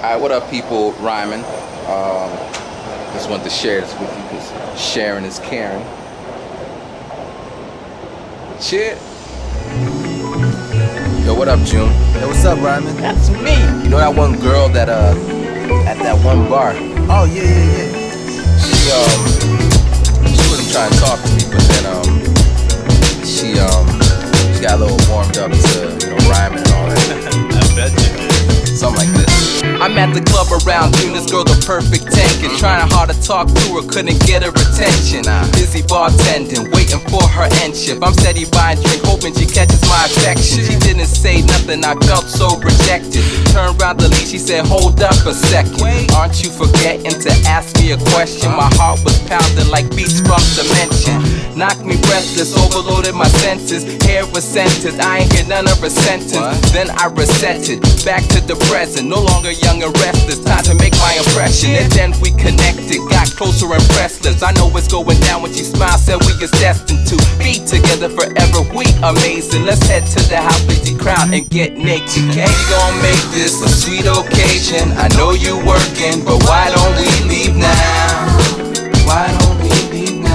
Alright, what up, people? Rhyming. Just wanted to share this with you because sharing is caring. Shit. Yo, what up, June? Yo, what's up, Ryman? That's me. You know that one girl that at that one bar? Oh, yeah. She wasn't trying to talk to me, but then she got a little warmed up to rhyming and all that. I bet you did. Something like this. I'm at the club around June, this girl the perfect 10. Trying hard to talk to her, couldn't get her attention. Busy bartending, waiting for her end shift. I'm steady buying drink, hoping she catches my affection. She didn't say nothing, I felt so rejected. Turned around to leave, she said, hold up a second. Aren't you forgetting to ask me a question? My heart was pounding like beats from dimension. Knocked me breathless, overloaded my senses. Hair was scented, I ain't hear none of her sentence. Then I reset it, back to the present. No longer young and restless, time to make my impression. And then we connected, got closer and breathless. I know what's going down when she smiled, said we is destined to be together forever. We amazing, let's head to the house, place the crown and get naked. We gon' make this a sweet occasion. I know you working, but why don't we leave now? Why don't we leave now?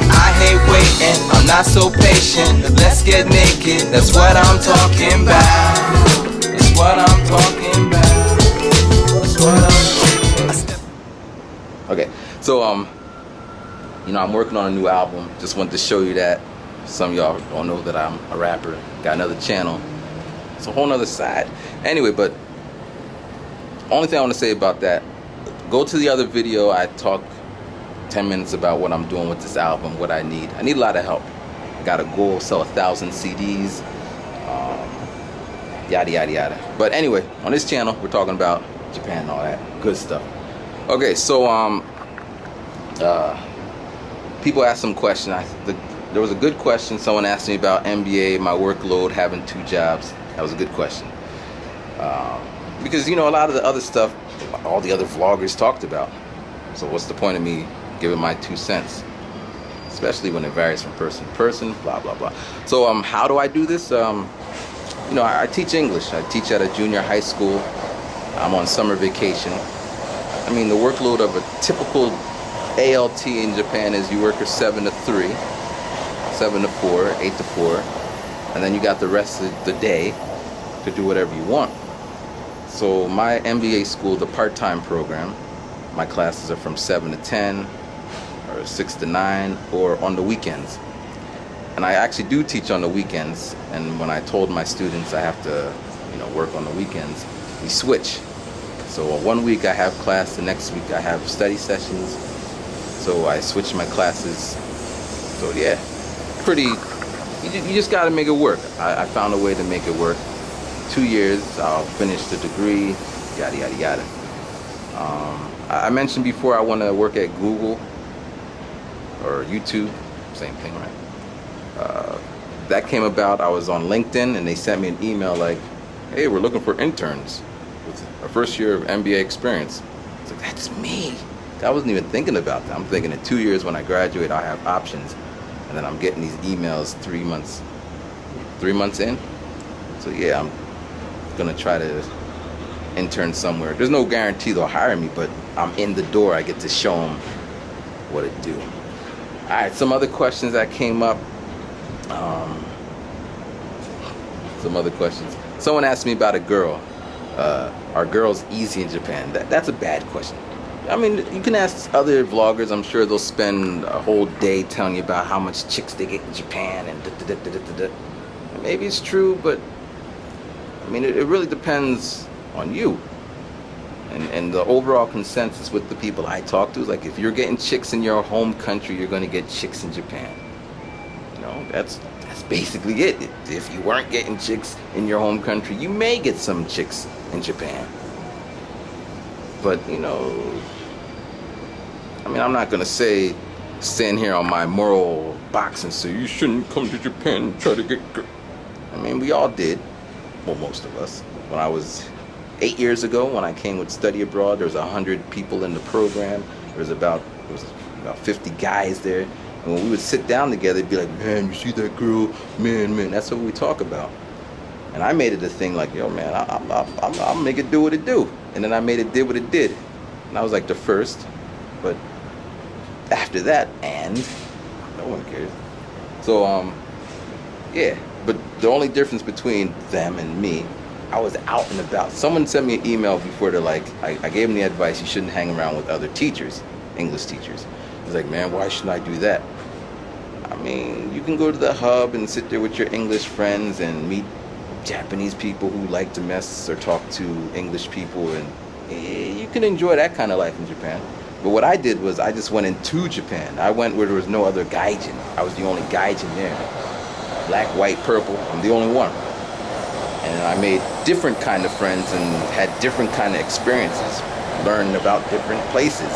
I hate waiting, I'm not so patient. Let's get naked, that's what I'm talking about. That's what I'm talking about. That's what I'm talking about. Okay, so I'm working on a new album. Just wanted to show you that. Some of y'all don't know that I'm a rapper. Got another channel. It's a whole nother side. Anyway, but only thing I want to say about that, go to the other video. I talk 10 minutes about what I'm doing with this album, what I need. I need a lot of help. I got a goal, sell 1,000 CDs, yada yada yada. But anyway, on this channel, we're talking about Japan and all that good stuff. Okay, so people ask some questions. There was a good question. Someone asked me about MBA, my workload, having 2 jobs. That was a good question. Because a lot of the other stuff, all the other vloggers talked about. So what's the point of me giving my 2 cents? Especially when it varies from person to person, blah blah blah. So how do I do this? I teach English. I teach at a junior high school. I'm on summer vacation. I mean, the workload of a typical ALT in Japan is you work a 7 to 3, 7 to 4, 8 to 4, and then you got the rest of the day to do whatever you want. So my MBA school, the part-time program, my classes are from 7 to 10 or 6 to 9 or on the weekends. And I actually do teach on the weekends, and when I told my students I have to work on the weekends, we switch. So one week I have class, the next week I have study sessions. So I switch my classes. So yeah, you just gotta make it work. I found a way to make it work. 2 years, I'll finish the degree, yada yada yada. I mentioned before I want to work at Google or YouTube, same thing, right? That came about, I was on LinkedIn and they sent me an email like, hey, we're looking for interns with a first year of MBA experience. It's like, that's me. I wasn't even thinking about that. I'm thinking in 2 years when I graduate, I have options. And then I'm getting these emails 3 months in. So yeah, I'm gonna try to intern somewhere. There's no guarantee they'll hire me, but I'm in the door. I get to show them what it do. All right, some other questions that came up. Some other questions. Someone asked me about a girl. Are girls easy in Japan? That's a bad question. I mean, you can ask other vloggers. I'm sure they'll spend a whole day telling you about how much chicks they get in Japan and da-da-da-da-da-da. Maybe it's true, but I mean, it really depends on you. And the overall consensus with the people I talk to is like, if you're getting chicks in your home country, you're going to get chicks in Japan. That's basically it. If you weren't getting chicks in your home country, you may get some chicks in Japan. But, I mean, I'm not going to stand here on my moral box and say, you shouldn't come to Japan and try to get girls. I mean, we all did. Well, most of us. When I was 8 years ago, when I came with Study Abroad, there was 100 people in the program. There was about 50 guys there. And when we would sit down together, it'd be like, man, you see that girl? Man. That's what we talk about. And I made it a thing like, yo, man, I'll make it do what it do. And then I made it did what it did. And I was like the first. But after that, and no one cares. So, yeah. But the only difference between them and me, I was out and about. Someone sent me an email before. They're like, I gave them the advice, you shouldn't hang around with other teachers, English teachers. I was like, man, why shouldn't I do that? I mean, you can go to the hub and sit there with your English friends and meet Japanese people who like to mess or talk to English people, and you can enjoy that kind of life in Japan. But what I did was I just went into Japan. I went where there was no other gaijin. I was the only gaijin there. Black, white, purple. I'm the only one. And I made different kind of friends and had different kind of experiences. Learned about different places.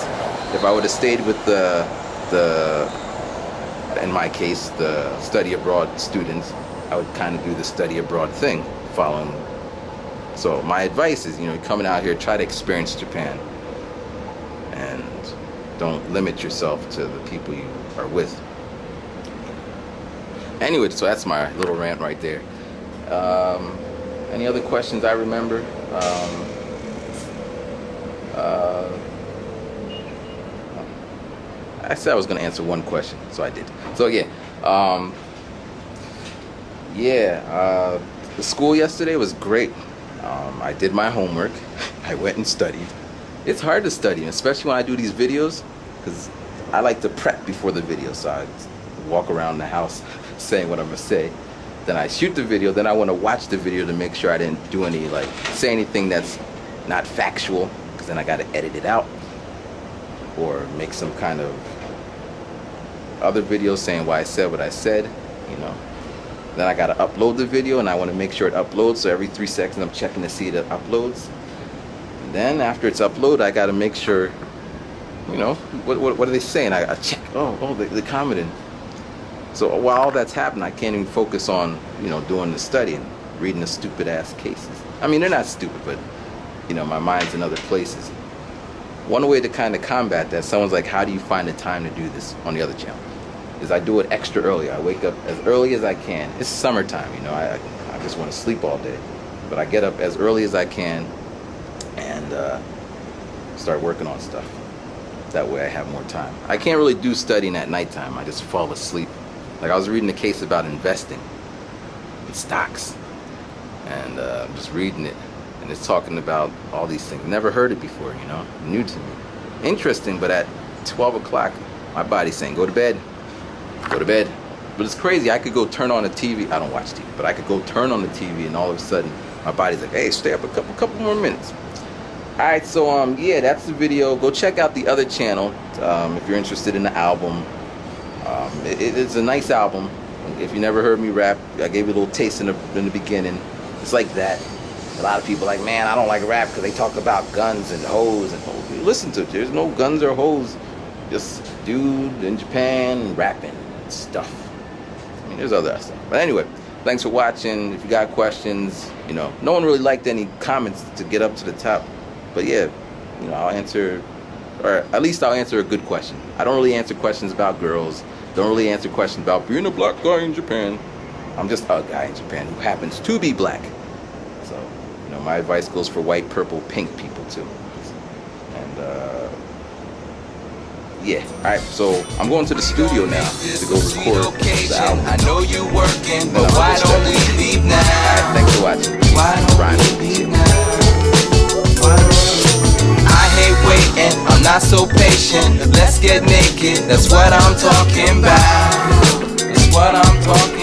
If I would have stayed with in my case, the study abroad students, I would kind of do the study abroad thing, following. So my advice is, coming out here, try to experience Japan, and don't limit yourself to the people you are with. Anyway, so that's my little rant right there. Any other questions I remember? I said I was going to answer one question, so I did. So yeah, the school yesterday was great. I did my homework. I went and studied. It's hard to study, especially when I do these videos, because I like to prep before the video. So I walk around the house saying what I'm going to say. Then I shoot the video. Then I want to watch the video to make sure I didn't do any, say anything that's not factual, because then I got to edit it out. Or make some kind of other video saying why I said what I said, Then I gotta upload the video, and I want to make sure it uploads. So every 3 seconds I'm checking to see it uploads. And then after it's uploaded, I gotta make sure, what are they saying? I check. They commented. So while all that's happening, I can't even focus on, doing the study and reading the stupid ass cases. I mean, they're not stupid, but my mind's in other places. One way to kind of combat that, someone's like, how do you find the time to do this on the other channel? Is I do it extra early. I wake up as early as I can. It's summertime, I just want to sleep all day. But I get up as early as I can and start working on stuff. That way I have more time. I can't really do studying at nighttime. I just fall asleep. Like I was reading a case about investing in stocks. And I'm just reading it. And it's talking about all these things. Never heard it before, new to me. Interesting, but at 12 o'clock, my body's saying, go to bed. Go to bed. But it's crazy. I could go turn on the TV. I don't watch TV, but I could go turn on the TV, and all of a sudden, my body's like, hey, stay up a couple more minutes. All right, so yeah, that's the video. Go check out the other channel if you're interested in the album. It's a nice album. If you never heard me rap, I gave you a little taste in the beginning. It's like that. A lot of people are like, man, I don't like rap because they talk about guns and hoes. And listen to it. There's no guns or hoes. Just dude in Japan rapping and stuff. I mean, there's other stuff. But anyway, thanks for watching. If you got questions, no one really liked any comments to get up to the top. But yeah, I'll answer, or at least I'll answer a good question. I don't really answer questions about girls. Don't really answer questions about being a black guy in Japan. I'm just a guy in Japan who happens to be black. So, my advice goes for white, purple, pink people too. And yeah, alright, so I'm going to the studio now to go record the album. I know you working, but why don't we leave now? Alright, thanks for watching. Why don't we leave now? I hate waiting, I'm not so patient. Let's get naked, that's what I'm talking about. That's what I'm talking about.